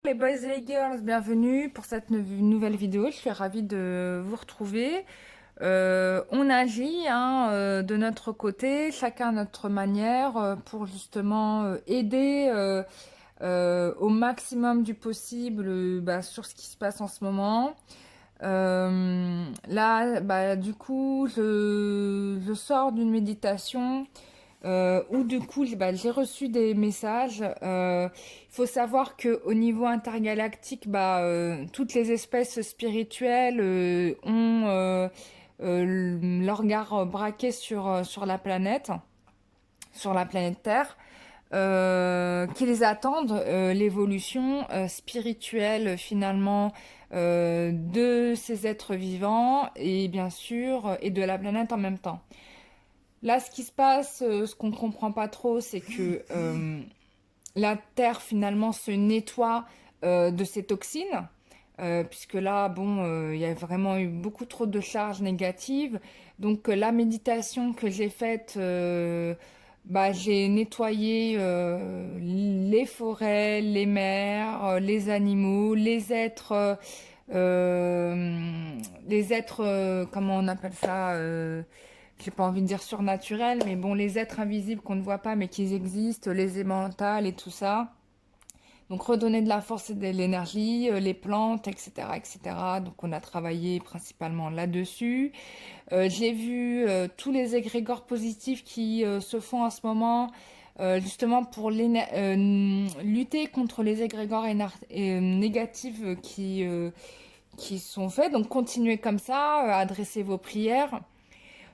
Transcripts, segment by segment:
Les boys et les girls, bienvenue pour cette nouvelle vidéo. Je suis ravie de vous retrouver. On agit de notre côté, chacun à notre manière, pour justement aider au maximum du possible sur ce qui se passe en ce moment. Là, du coup, je sors d'une méditation où du coup j'ai reçu des messages. Il faut savoir que au niveau intergalactique, toutes les espèces spirituelles ont leur regard braqué sur sur la planète Terre, qu'ils attendent l'évolution spirituelle finalement de ces êtres vivants et bien sûr et de la planète en même temps. Là, ce qui se passe, ce qu'on comprend pas trop, c'est que la Terre finalement se nettoie de ses toxines, puisque là, bon, il y a vraiment eu beaucoup trop de charges négatives. Donc la méditation que j'ai faite, j'ai nettoyé les forêts, les mers, les animaux, les êtres, comment on appelle ça j'ai pas envie de dire surnaturels, mais bon, les êtres invisibles qu'on ne voit pas mais qui existent, les émentales et tout ça. Donc redonner de la force et de l'énergie, les plantes, etc., etc. Donc on a travaillé principalement là-dessus. J'ai vu tous les égrégores positifs qui se font en ce moment, justement pour lutter contre les égrégores négatifs qui sont faits. Donc continuez comme ça, adressez vos prières.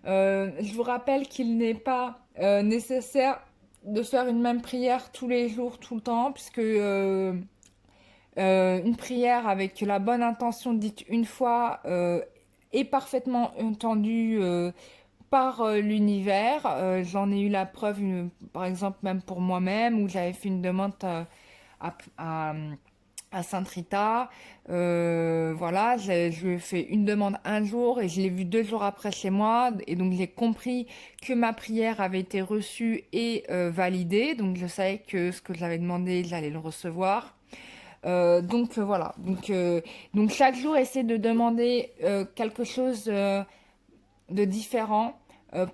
Je vous rappelle qu'il n'est pas nécessaire de faire une même prière tous les jours, tout le temps, puisque une prière avec la bonne intention dite une fois est parfaitement entendue par l'univers. J'en ai eu la preuve, par exemple, même pour moi-même, où j'avais fait une demande à, à- à Sainte Rita. Voilà, je lui ai fait une demande un jour et je l'ai vu 2 jours après chez moi. Et donc j'ai compris que ma prière avait été reçue et validée. Donc je savais que ce que j'avais demandé, j'allais le recevoir. Voilà. Donc chaque jour, essayer de demander quelque chose de différent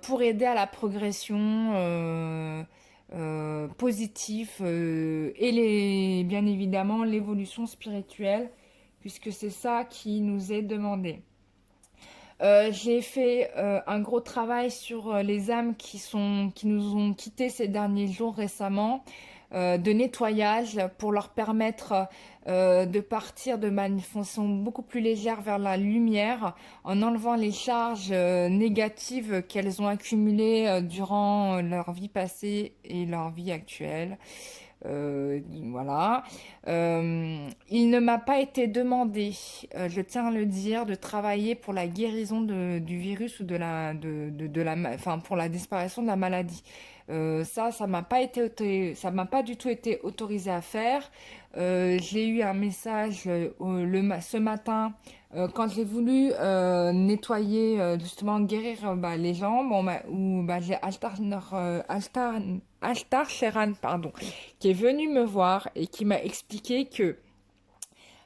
pour aider à la progression positive bien évidemment l'évolution spirituelle, puisque c'est ça qui nous est demandé. J'ai fait un gros travail sur les âmes qui nous ont quittés ces derniers jours récemment, de nettoyage pour leur permettre de partir de façon beaucoup plus légère vers la lumière en enlevant les charges négatives qu'elles ont accumulées durant leur vie passée et leur vie actuelle. Voilà. Il ne m'a pas été demandé, je tiens à le dire, de travailler pour la guérison du virus ou enfin, pour la disparition de la maladie. Ça m'a pas ça m'a pas du tout été autorisé à faire. J'ai eu un message ce matin quand j'ai voulu nettoyer, justement guérir les jambes, j'ai Altar Sheran, pardon, qui est venu me voir et qui m'a expliqué que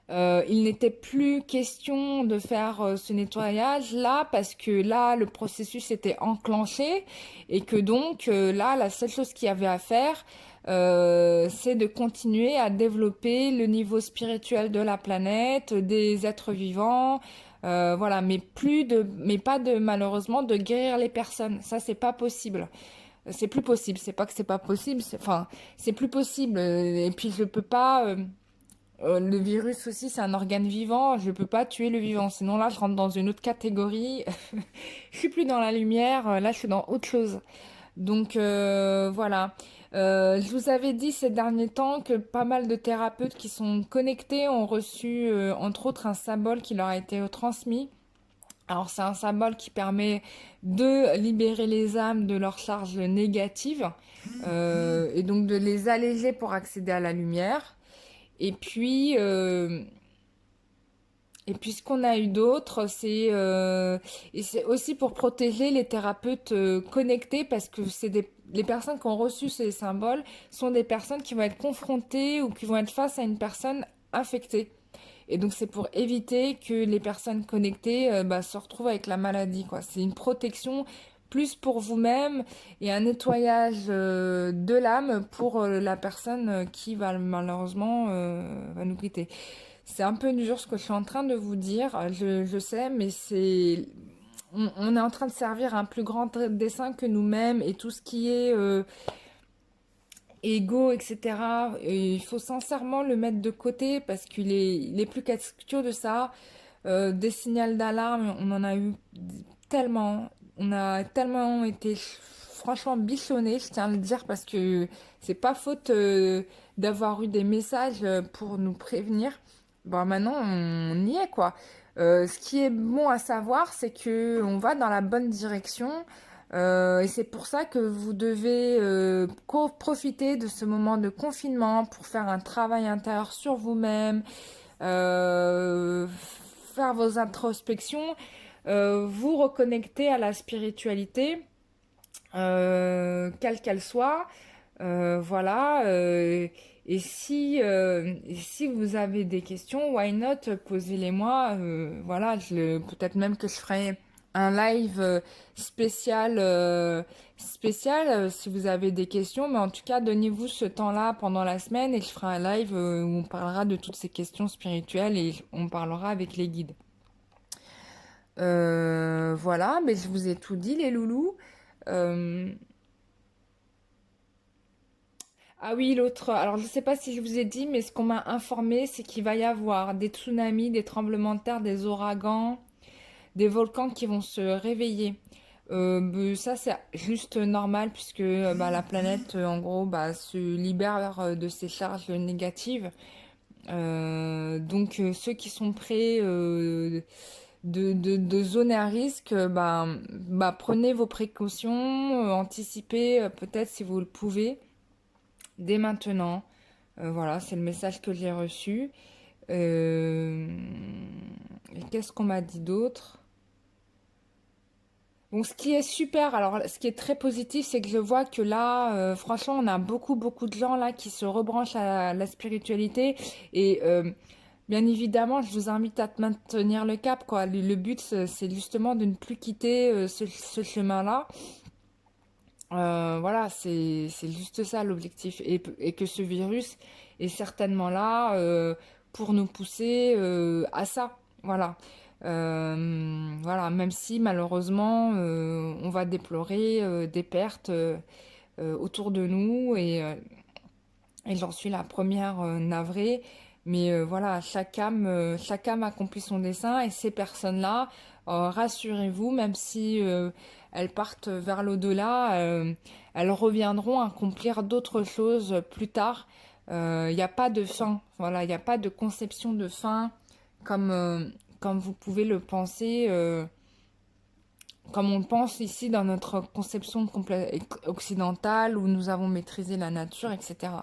il n'était plus question de faire ce nettoyage-là parce que là, le processus était enclenché et que donc là, la seule chose qu'il y avait à faire, c'est de continuer à développer le niveau spirituel de la planète, des êtres vivants, voilà, mais pas de malheureusement de guérir les personnes. Ça, c'est pas possible. C'est plus possible. C'est pas que c'est pas possible. Enfin, c'est plus possible. Et puis je peux pas. Le virus aussi, c'est un organe vivant. Je peux pas tuer le vivant. Sinon, là, je rentre dans une autre catégorie. Je suis plus dans la lumière. Là, je suis dans autre chose. Donc, voilà. Je vous avais dit ces derniers temps que pas mal de thérapeutes qui sont connectés ont reçu, entre autres, un symbole qui leur a été transmis. Alors, c'est un symbole qui permet de libérer les âmes de leurs charges négatives et donc de les alléger pour accéder à la lumière. Et puis, euh, et puis ce qu'on a eu d'autre, et c'est aussi pour protéger les thérapeutes connectés parce que les personnes qui ont reçu ces symboles sont des personnes qui vont être confrontées ou qui vont être face à une personne infectés. Et donc c'est pour éviter que les personnes connectées se retrouvent avec la maladie, quoi. C'est une protection plus pour vous-même et un nettoyage de l'âme pour la personne qui va malheureusement va nous quitter. C'est un peu dur ce que je suis en train de vous dire, je sais, mais c'est on est en train de servir un plus grand dessein que nous-mêmes et tout ce qui est ego, etc. Et il faut sincèrement le mettre de côté parce il est plus question de ça. Des signaux d'alarme, on en a eu tellement. On a tellement été franchement bichonnés, je tiens à le dire, parce que c'est pas faute d'avoir eu des messages pour nous prévenir. Bon, maintenant, on y est, quoi. Ce qui est bon à savoir, c'est que on va dans la bonne direction. Et c'est pour ça que vous devez profiter de ce moment de confinement pour faire un travail intérieur sur vous-même, euh, faire vos introspections, vous reconnecter à la spiritualité, quelle qu'elle soit. Voilà. Et si vous avez des questions, why not, posez-les-moi. Voilà, peut-être même que je ferai un live spécial si vous avez des questions. Mais en tout cas, donnez-vous ce temps-là pendant la semaine et je ferai un live où on parlera de toutes ces questions spirituelles et on parlera avec les guides. Voilà, mais je vous ai tout dit, les loulous. Euh, Ah oui, l'autre. Alors, je ne sais pas si je vous ai dit, mais ce qu'on m'a informé, c'est qu'il va y avoir des tsunamis, des tremblements de terre, des ouragans, des volcans qui vont se réveiller. Ça, c'est juste normal puisque la planète, en gros, se libère de ses charges négatives. Donc, ceux qui sont près de zones à risque, prenez vos précautions, anticipez peut-être si vous le pouvez dès maintenant. Voilà, c'est le message que j'ai reçu. Euh, et qu'est-ce qu'on m'a dit d'autre? Bon, ce qui est super, alors ce qui est très positif, c'est que je vois que là, franchement, on a beaucoup de gens là qui se rebranchent à la spiritualité. Et bien évidemment, je vous invite à maintenir le cap, quoi. Le but, c'est justement de ne plus quitter ce chemin-là. Voilà, c'est juste ça l'objectif. Et que ce virus est certainement là pour nous pousser à ça. Voilà. Voilà, même si malheureusement on va déplorer des pertes autour de nous et j'en suis la première navrée. Mais voilà, chaque âme accomplit son dessein et ces personnes-là, rassurez-vous, même si elles partent vers l'au-delà, elles reviendront accomplir d'autres choses plus tard. Il n'y a pas de fin, voilà, il n'y a pas de conception de fin comme, comme vous pouvez le penser. Comme on le pense ici dans notre conception occidentale où nous avons maîtrisé la nature, etc.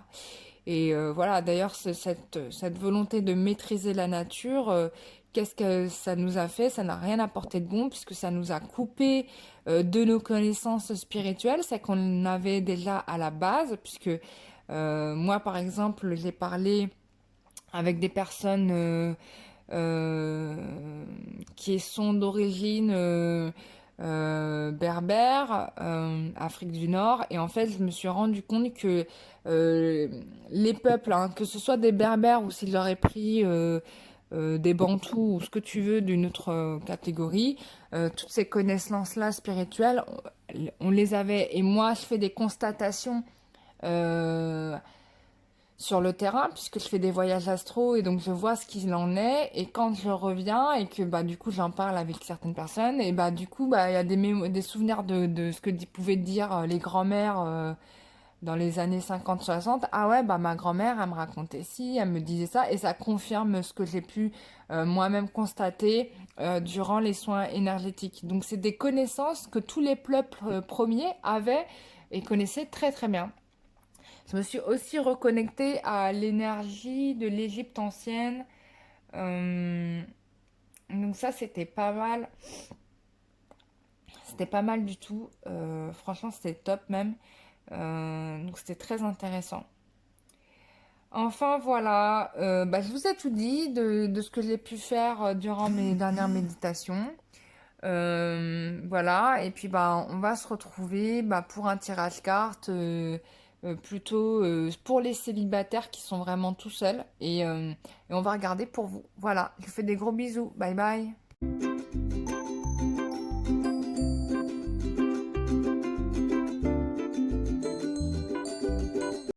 Et voilà, d'ailleurs, cette volonté de maîtriser la nature, qu'est-ce que ça nous a fait? Ça n'a rien apporté de bon puisque ça nous a coupé de nos connaissances spirituelles, c'est qu'on avait déjà à la base, puisque moi, par exemple, j'ai parlé avec des personnes euh, qui sont d'origine berbère, Afrique du Nord, et en fait, je me suis rendu compte que euh, les peuples, hein, que ce soit des berbères ou s'ils auraient pris des bantous ou ce que tu veux d'une autre catégorie, toutes ces connaissances-là spirituelles, on les avait. Et moi, je fais des constatations. euh, sur le terrain puisque je fais des voyages astro et donc je vois ce qu'il en est et quand je reviens et que du coup j'en parle avec certaines personnes et du coup il y a des souvenirs de ce que pouvaient dire les grands-mères dans les années 50-60. Ah ouais, ma grand-mère elle me racontait ci, elle me disait ça et ça confirme ce que j'ai pu moi-même constater durant les soins énergétiques. Donc c'est des connaissances que tous les peuples premiers avaient et connaissaient très très bien. Je me suis aussi reconnectée à l'énergie de l'Égypte ancienne. Euh, donc ça, c'était pas mal. C'était pas mal du tout. Franchement, c'était top même. Donc c'était très intéressant. Enfin voilà, bah, je vous ai tout dit de ce que j'ai pu faire durant mes dernières méditations. Voilà, et puis bah, on va se retrouver bah, pour un tirage carte plutôt pour les célibataires qui sont vraiment tout seuls et on va regarder pour vous. Voilà, je vous fais des gros bisous. Bye bye.